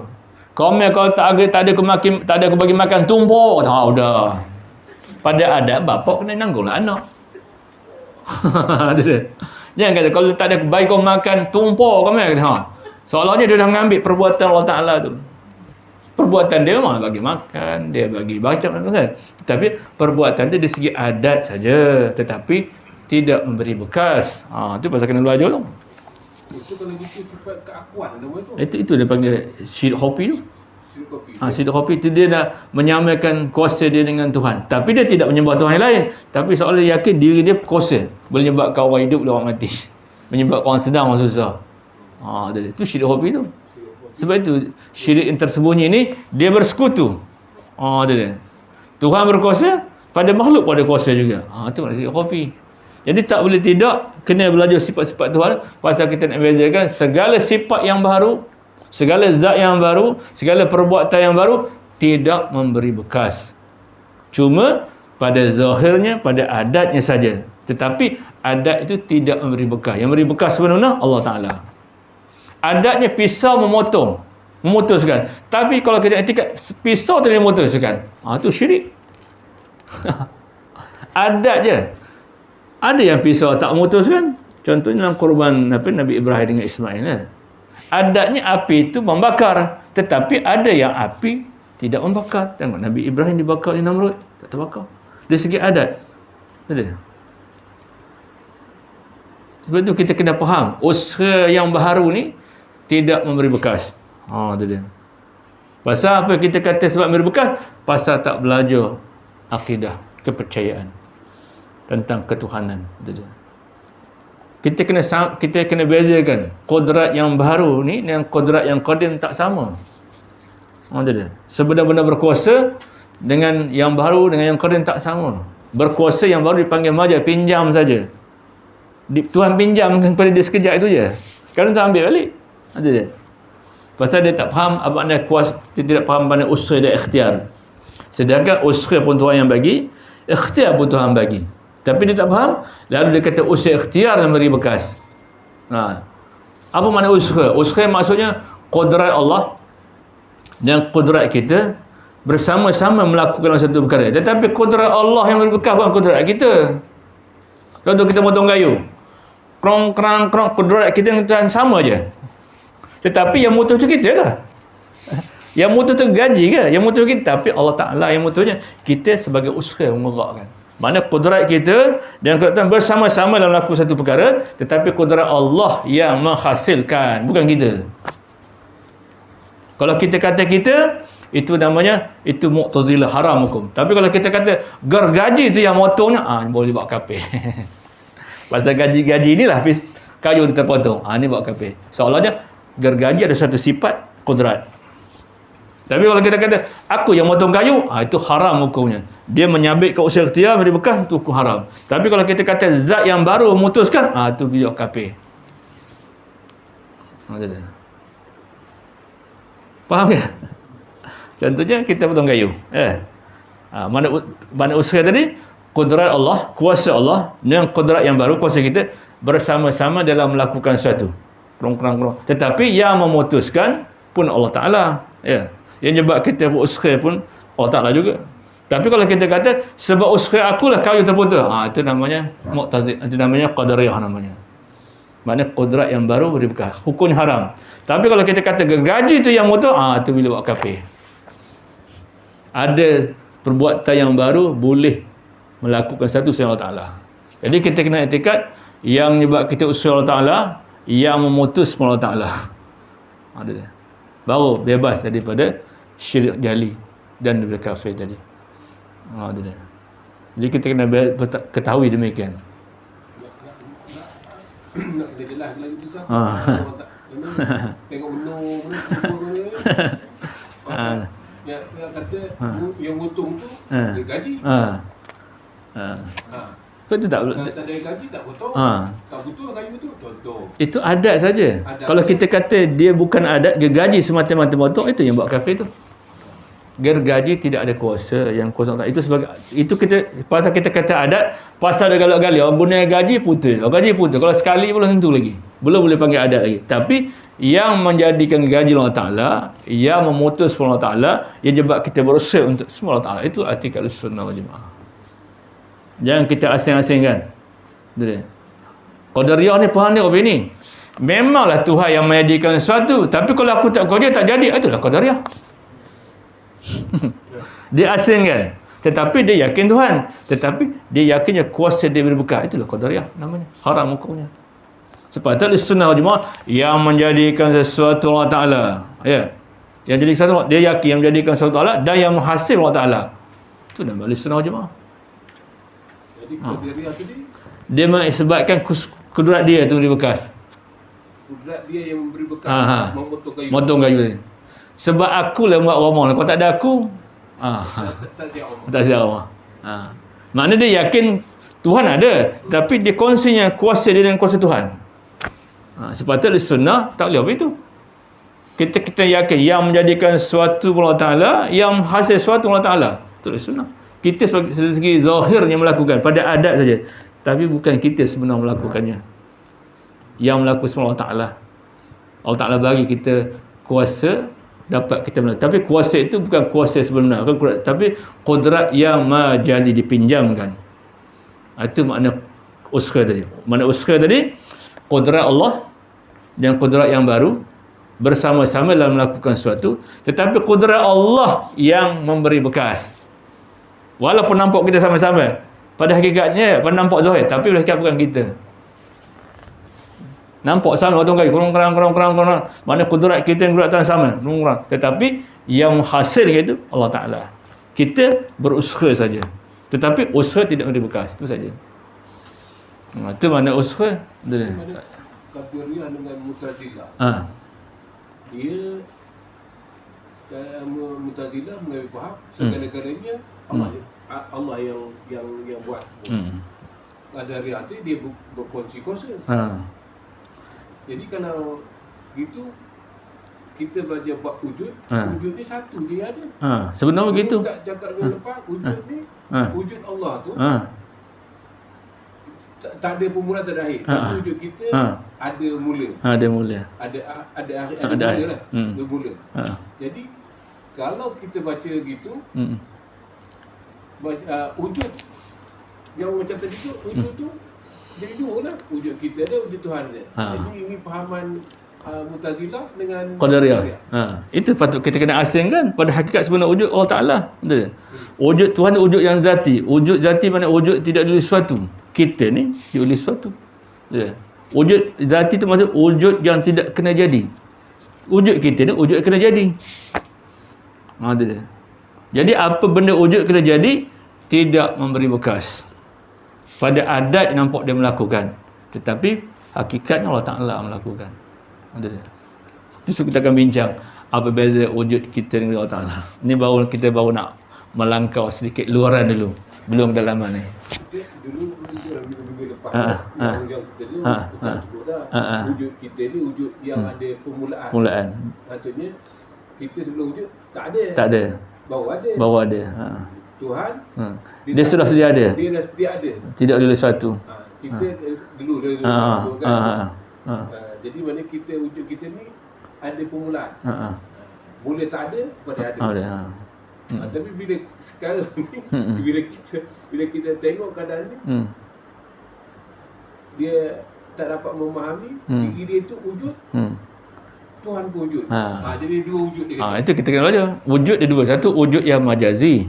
Komen kalau tak ada aku bagi makan, tumpuk. Udah. Pada adat, bapak kena nanggunglah anak. Jangan kata kalau tak ada bagi kau makan, tumpuk kau kata. Seolah-olahnya dia dah mengambil perbuatan Allah Ta'ala tu. Perbuatan dia memang bagi makan, dia bagi baca kan. Tetapi perbuatan tu dari segi adat saja, tetapi tidak memberi bekas. Tu pasal kena belajar tu. Itu kalau gitu sifat keakuan nama tu. Itu dia panggil syirik hopi tu. Syirik hopi itu dia nak menyamakan kuasa dia dengan Tuhan. Tapi dia tidak menyembah Tuhan yang lain. Tapi seolah yakin diri dia kuasa. Boleh menyebabkan orang hidup dan orang mati. Menyebabkan orang sedang, orang susah. Itu syirik hopi tu. Sebab itu syirik yang tersembunyi ni, dia bersekutu. Tuhan berkuasa, pada makhluk pada kuasa juga. Itu makna syirik hopi. Jadi tak boleh tidak kena belajar sifat-sifat Tuhan. Pasal kita nak bezakan segala sifat yang baru, segala zat yang baru, segala perbuatan yang baru tidak memberi bekas. Cuma pada zahirnya, pada adatnya saja. Tetapi adat itu tidak memberi bekas. Yang memberi bekas sebenarnya Allah Ta'ala. Adatnya pisau memutuskan. Tapi kalau kita etikat pisau tu yang memutuskan, itu syirik. Adat je. Ada yang pisau tak memutuskan. Contohnya dalam korban Nabi Ibrahim dengan Ismail. Adatnya api itu membakar, tetapi ada yang api tidak membakar. Tengok Nabi Ibrahim dibakar oleh Namrud, tak terbakar. Dari segi adat. Ada. Sebab itu kita kena faham, usaha yang baharu ni tidak memberi bekas. Itu dia. Pasal apa kita kata sebab memberi bekas? Pasal tak belajar akidah, kepercayaan tentang ketuhanan. Itu dia. Kita kena bezakan kodrat yang baru ni dengan kodrat yang qadim tak sama. Itu dia. Sebenar-benar berkuasa dengan yang baru dengan yang qadim tak sama. Berkuasa yang baru dipanggil majaz, pinjam saja. Tuhan pinjam kepada dia sekejap itu je. Sekarang Tuhan ambil balik. Itu dia. Pasal dia tak faham apa makna kuasa, dia tidak faham makna usaha dan ikhtiar. Sedangkan usaha pun Tuhan yang bagi, ikhtiar pun Tuhan bagi. Tapi dia tak faham, lalu dia kata usaha ikhtiar yang beri bekas. Apa makna usaha? Usaha maksudnya kodrat Allah dan kodrat kita bersama-sama melakukan satu perkara. Tetapi kodrat Allah yang beri bekas bukan kodrat kita. Contoh kita potong kayu. Krong, krang, krong, kodrat kita dengan Tuhan sama je. Tetapi yang mutus tu kita ke? Yang mutus tu gaji ke? Yang mutus kita. Tapi Allah Ta'ala yang mutusnya. Kita sebagai usaha mengerakkan. Mana kodrat kita dan kodrat Tuhan bersama-sama dalam melakukan satu perkara. Tetapi kodrat Allah yang menghasilkan. Bukan kita. Kalau kita kata kita, itu namanya, itu Mu'tazilah, haram hukum. Tapi kalau kita kata gergaji itu yang motongnya, boleh buat kafir. Pasal gaji-gaji inilah kayu kita potong. Ini buat kafir. Seolah-olahnya gergaji ada satu sifat kodrat. Tapi kalau kita kata aku yang potong kayu, itu haram hukumnya. Dia menyabit ke usaha ikhtiar, memberi bekas, itu hukum haram. Tapi kalau kita kata zat yang baru memutuskan, itu buat kafir. Faham tak? Contohnya kita potong kayu. Mana usaha tadi? Kudrat Allah, kuasa Allah dengan kudrat yang baru, kuasa kita bersama-sama dalam melakukan sesuatu. Tetapi yang memutuskan pun Allah Ta'ala. Yang sebab kita buat usaha pun Allah Ta'ala juga. Tapi kalau kita kata sebab usaha akulah kayu terputus, itu namanya Mu'tazil, itu namanya Qadariyah namanya. Maknanya kudrat yang baru beri bekas. Hukumnya haram. Tapi kalau kita kata gergaji itu yang mutus, itu bila buat kafir. ada perbuatan yang baru boleh melakukan satu selain Allah Ta'ala. Jadi kita kena i'tikad yang menyebab kita usul Allah Ta'ala, yang memutus Allah Ta'ala. Ada dia. Baru bebas daripada syirik jali dan daripada kafir tadi. Ada dia. Jadi kita kena ketahui demikian. Nak kena jelas lagi tu sah. Tengok menu yang kata yang untung tu dia gaji. Kau tu tak tak ada gaji tak potong. Tak butuh kayu tu potong. Itu adat saja. Kalau kita kata dia bukan adat, dia gaji semata-mata potong, itu yang buat kafir tu. Gergaji tidak ada kuasa, yang kuasa tak. Itu sebagai itu kita pasal kita kata adat, pasal dia galak-galak orang guna gaji putus. Gaji putus. Kalau sekali belum tentu lagi. Belum boleh panggil adat lagi. Tapi yang menjadikan gaji Allah Ta'ala, yang memutus Allah Ta'ala, yang sebab kita berusaha untuk semua Allah Ta'ala, itu i'tikad sunnah wal jamaah. Jangan kita asing-asingkan. Betul. Qadariyah ni faham dia ni. Memanglah Tuhan yang menjadikan sesuatu, tapi kalau aku tak kerja tak jadi, itulah Qadariyah. Dia asingkan, tetapi dia yakin Tuhan, tetapi dia yakinnya kuasa dia berbuka, itulah Qadariyah namanya. Haram hukumnya. Sepatutnya sunnah wal jamaah yang menjadikan sesuatu Allah Ta'ala, ya, yang jadi sesuatu dia yakin yang menjadikan sesuatu Allah dan yang menghasil Allah Ta'ala, itu nama sunnah wal jamaah. Jadi Qadariyah tadi dia mengisbatkan kudrat dia tu beri bekas. Kudrat dia yang memberi bekas memotong kayu. Motong kayu. Sebab aku lah buat Ramadan. Kalau tak ada aku, tak siap Allah. Maknanya dia yakin Tuhan ada, tapi dia kongsinya kuasa dia dengan kuasa Tuhan. Sepatutnya sunnah tak boleh apa itu. Kita yakin yang menjadikan sesuatu Allah Ta'ala, yang hasil sesuatu Allah Ta'ala, itu sunnah. Kita dari segi zahirnya melakukan pada adat saja, tapi bukan kita sebenar melakukannya. Yang melakukan Allah Ta'ala. Allah Ta'ala bagi kita kuasa, dapat kita melakukan. Tapi kuasa itu bukan kuasa sebenar, tapi qudrat yang majazi, dipinjamkan. Itu makna uskha tadi. Makna uskha tadi, qudrat Allah dan qudrat yang baru bersama-sama dalam melakukan sesuatu, tetapi qudrat Allah yang memberi bekas. Walaupun nampak kita sama-sama, pada hakikatnya pada nampak zahir, tapi pada hakikat bukan kita. Nampak sama potong kayu, kurang. Mana kudrat kita dan kudrat Tuhan sama, kurang. Tetapi yang hasil itu Allah Ta'ala. Kita berusaha saja. Tetapi usaha tidak memberi bekas. Itu saja. Itu mana usaha. Qadariyah dengan Mu'tazilah. Dia Mu'tazilah mengambil faham segala-galanya Allah yang buat. Qadariyah tu dia berkongsi kuasa. Jadi kalau gitu kita belajar buat wujud, wujud ni satu je ada. Sebenarnya begitu. Tak cakap dulu lepas wujud ni, wujud Allah tu tak ada permulaan, tak ada akhir. Tapi wujud kita ada mula. Ada mula. Ada akhir, ada mula lah. Bermula. Jadi kalau kita baca gitu, wujud yang macam tadi tu, wujud tu jadi dua lah. Wujud kita ada, wujud Tuhan ada. Jadi ini fahaman Mu'tazilah dengan Qadariyah. Itu patut kita kena asingkan. Pada hakikat sebenar wujud Allah Ta'ala. Betul. Wujud Tuhan wujud yang zati. Wujud zati mana wujud tidak ada sesuatu. Kita ni diulis sesuatu. Ya. Wujud zati tu maksud wujud yang tidak kena jadi. Wujud kita ni wujud yang kena jadi. Itu dia. Jadi apa benda wujud kena jadi tidak memberi bekas. Pada adat nampak dia melakukan, tetapi hakikatnya Allah Ta'ala melakukan. Ada dia. Itu kita akan bincang apa beza wujud kita dengan Allah Ta'ala. Ini kita baru nak melangkau sedikit luaran dulu, belum kedalaman ni. Dulu minggu lepas yang kita ni sebut dah wujud kita ni wujud yang ada permulaan. Maksudnya kita sebelum wujud tak ada. Baru ada. Tuhan dia sudah sedia ada. Dia dah sedia ada. Tidak ada sesuatu. Kita dulu jadi mana kita wujud kita ni ada permulaan. Mula tak ada pada ada. Tapi bila sekarang ni bila kita tengok keadaan ni dia tak dapat memahami diri dia tu wujud Tuhan pun wujud. Jadi dua wujud dia kata. Itu kita kena belajar. Wujud dia dua. Satu wujud yang majazi,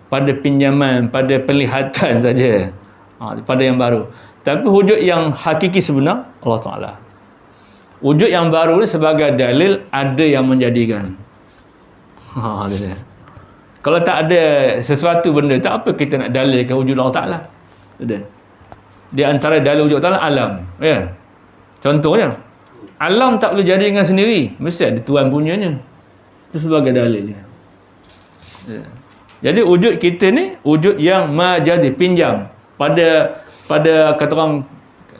pada pinjaman, pada penglihatan saja. Pada yang baru. Tapi wujud yang hakiki sebenar Allah Ta'ala. Wujud yang baru ni sebagai dalil ada yang menjadikan. Dia. Kalau tak ada sesuatu benda, tak apa kita nak dalilkan wujud Allah Ta'ala. Dia. Di antara dalil wujud Allah Ta'ala alam. Ya. Contohnya, alam tak boleh jadikan sendiri, mesti ada Tuhan punyanya. Itu sebagai dalil dia. Ya. Jadi wujud kita ni wujud yang majazi, pinjam. Pada kata orang,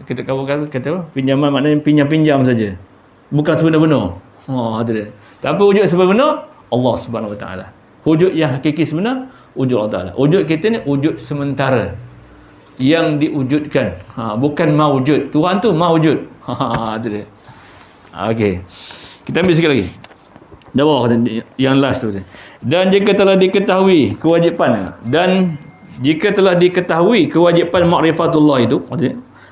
kita kata pinjaman maknanya pinjam saja. Bukan sebenar-benar. Itu dia. Tapi wujud sebenar Allah Subhanahu Wa Taala. Wujud yang hakiki sebenar wujud Allah Taala. Wujud kita ni wujud sementara yang diwujudkan. Bukan mawujud. Tuhan tu mawujud. Itu dia. Okey. Kita ambil sikit lagi. Dah bawah yang last tu. Dan jika telah diketahui kewajipan ma'rifatullah itu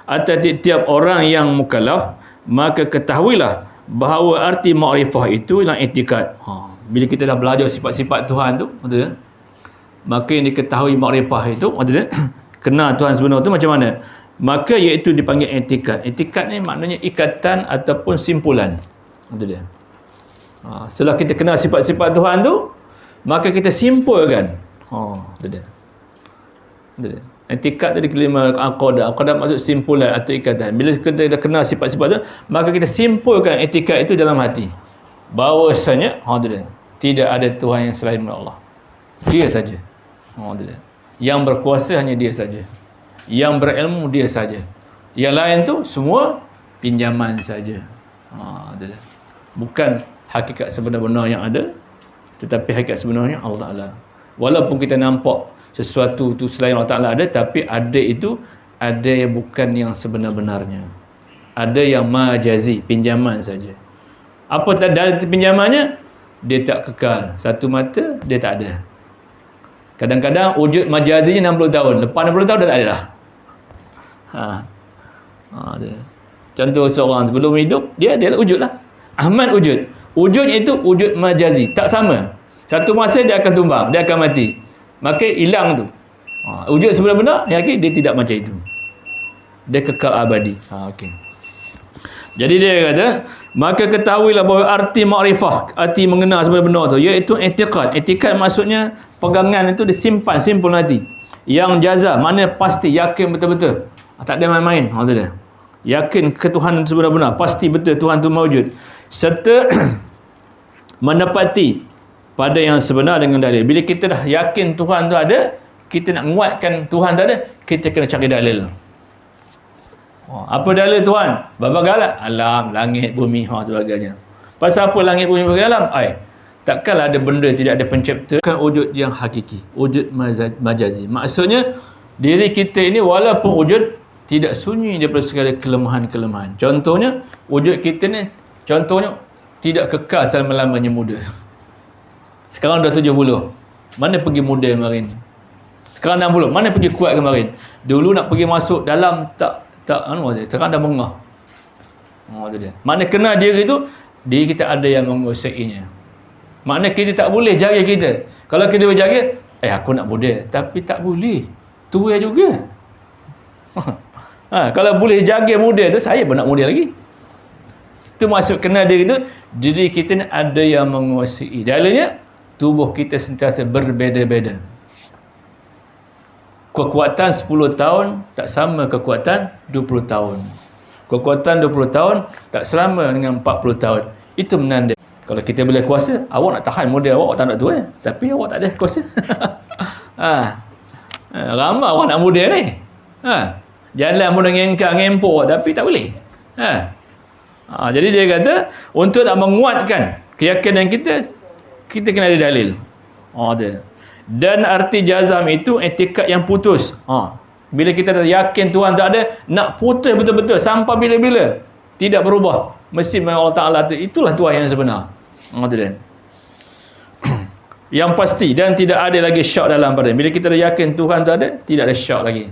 atas tiap orang yang mukallaf, maka ketahuilah bahawa arti ma'rifah itu ialah i'tikad. Bila kita dah belajar sifat-sifat Tuhan tu, maka yang diketahui ma'rifah itu, kenal Tuhan sebenar tu macam mana? Maka iaitu dipanggil i'tikad. I'tikad ni maknanya ikatan ataupun simpulan. Itu dia. Setelah kita kenal sifat-sifat Tuhan tu, maka kita simpulkan. Itu dia. Itu dia. I'tikad tadi kelima aqadah. Aqadah maksud simpulan atau ikatan. Bila kita dah kenal sifat-sifat tu, maka kita simpulkan i'tikad itu dalam hati. Bahawasanya, itu dia. Tidak ada Tuhan yang selain Allah. Dia saja. Itu dia. Yang berkuasa hanya dia saja. Yang berilmu dia saja. Yang lain tu semua pinjaman saja. Bukan hakikat sebenar-benar yang ada, tetapi hakikat sebenarnya Allah Ta'ala. Walaupun kita nampak sesuatu tu selain Allah Ta'ala ada, tapi ada itu ada yang bukan yang sebenar-benarnya. Ada yang majazi, pinjaman saja. Apa dalil pinjamannya? Dia tak kekal. Satu mata dia tak ada. Kadang-kadang wujud majazinya 60 tahun. Lepas 60 tahun dah tak ada dah. Dia. Contoh seorang sebelum hidup, dia wujud lah. Ahmad wujud. Wujud itu wujud majazi. Tak sama. Satu masa dia akan tumbang. Dia akan mati. Maka hilang tu. Wujud sebenar-benar, yakin dia tidak macam itu. Dia kekal abadi. Okey. Jadi dia kata, maka ketahuilah bahawa arti makrifah, arti mengenal sebenar-benar tu, iaitu i'tiqad. I'tiqad maksudnya pegangan itu disimpan, simpul hati. Yang jaza, maknanya pasti, yakin betul-betul. Tak ada main-main. Itu dia. Yakin ke Tuhan sebenar-benar, pasti betul Tuhan tu mawujud. Serta mendapati pada yang sebenar dengan dalil. Bila kita dah yakin Tuhan tu ada, kita nak menguatkan Tuhan tu ada, kita kena cari dalil. Apa dalil Tuhan? Babagalat alam, langit, bumi, sebagainya. Pasal apa langit, bumi, alam? Takkanlah ada benda tidak ada pencipta. Bukan wujud yang hakiki, wujud majazi. Maksudnya diri kita ini walaupun wujud, tidak sunyi daripada segala kelemahan-kelemahan. Contohnya wujud kita ni, contohnya tidak kekal selama-lamanya muda. Sekarang dah 70, mana pergi muda kemarin? Sekarang 60, mana pergi kuat kemarin? Dulu nak pergi masuk dalam sekarang dah bengah. Itu dia. Makna kena diri tu, diri kita ada yang menguasainya. Makna kita tak boleh jaga kita. Kalau kita boleh jaga, aku nak muda, tapi tak boleh. Tua juga. Kalau boleh jaga muda tu, saya pun nak muda lagi. Itu maksud kena diri tu, diri kita ni ada yang menguasai. Dalilnya, tubuh kita sentiasa berbeza-beza. Kekuatan 10 tahun tak sama kekuatan 20 tahun. Kekuatan 20 tahun tak sama dengan 40 tahun. Itu menanda. Kalau kita boleh kuasa, awak nak tahan muda awak tak nak tua. Tapi awak tak ada kuasa. Ramai awak nak muda ni. Jalan pun ngengkak-ngempuk tapi tak boleh. Jadi dia kata, untuk nak menguatkan keyakinan kita, kita kena ada dalil. Dan arti jazam itu i'tikad yang putus. Bila kita dah yakin Tuhan tak ada, nak putus betul-betul sampai bila-bila tidak berubah. Mesti Allah Ta'ala tu, itulah Tuhan yang sebenar. Yang pasti, dan tidak ada lagi syak dalam pada. Bila kita dah yakin Tuhan tak ada, tidak ada syak lagi.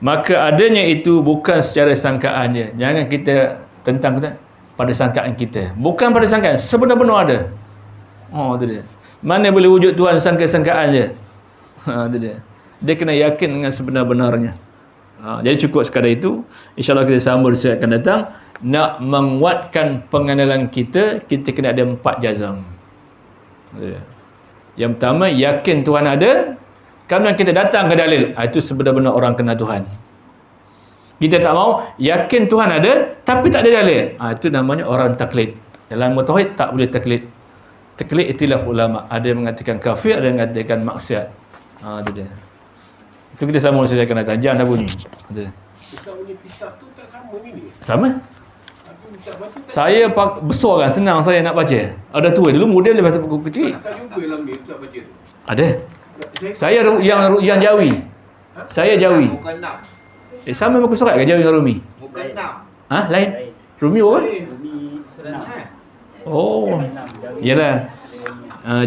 Maka adanya itu bukan secara sangkaan dia. Jangan kita tentang pada sangkaan kita. Bukan pada sangkaan, sebenar-benar ada. Oh, tu dia. Mana boleh wujud Tuhan sangka-sangkaan je. Tu dia. Dia kena yakin dengan sebenar-benarnya. Jadi cukup sekadar itu. InsyaAllah kita sambung di akan datang. Nak menguatkan pengenalan kita, kita kena ada 4 jazam. Yang pertama, yakin Tuhan ada. Kerana kita datang ke dalil, itu sebenar-benar orang kenal Tuhan. Kita tak mau, yakin Tuhan ada, tapi tak ada dalil. Itu namanya orang taklid. Dalam tauhid tak boleh taklid. Taklid itilaf ulama. Ada yang mengatakan kafir, ada yang mengatakan maksiat. Itu dia. Itu kita sambung saja akan datang. Jangan dah bunyi. Ustaz punya kitab tu tak sama ni. Sama? Aku kitab baca tak. Saya besar kan, senang saya nak baca. Ada tua dulu, muda boleh baca buku kecil. Tak jumpa dalam ni Ustaz baca tu. Ada. Saya yang Jawi. Saya Jawi. Muka 6. Sama muka surat ke Jawi dengan Rumi? Muka 6. Lain? Rumi apa? Senang. Oh. Yalah.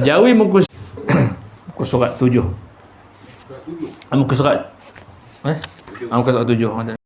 Jawi muka muka surat 7. Surat 7. Muka surat muka surat 7.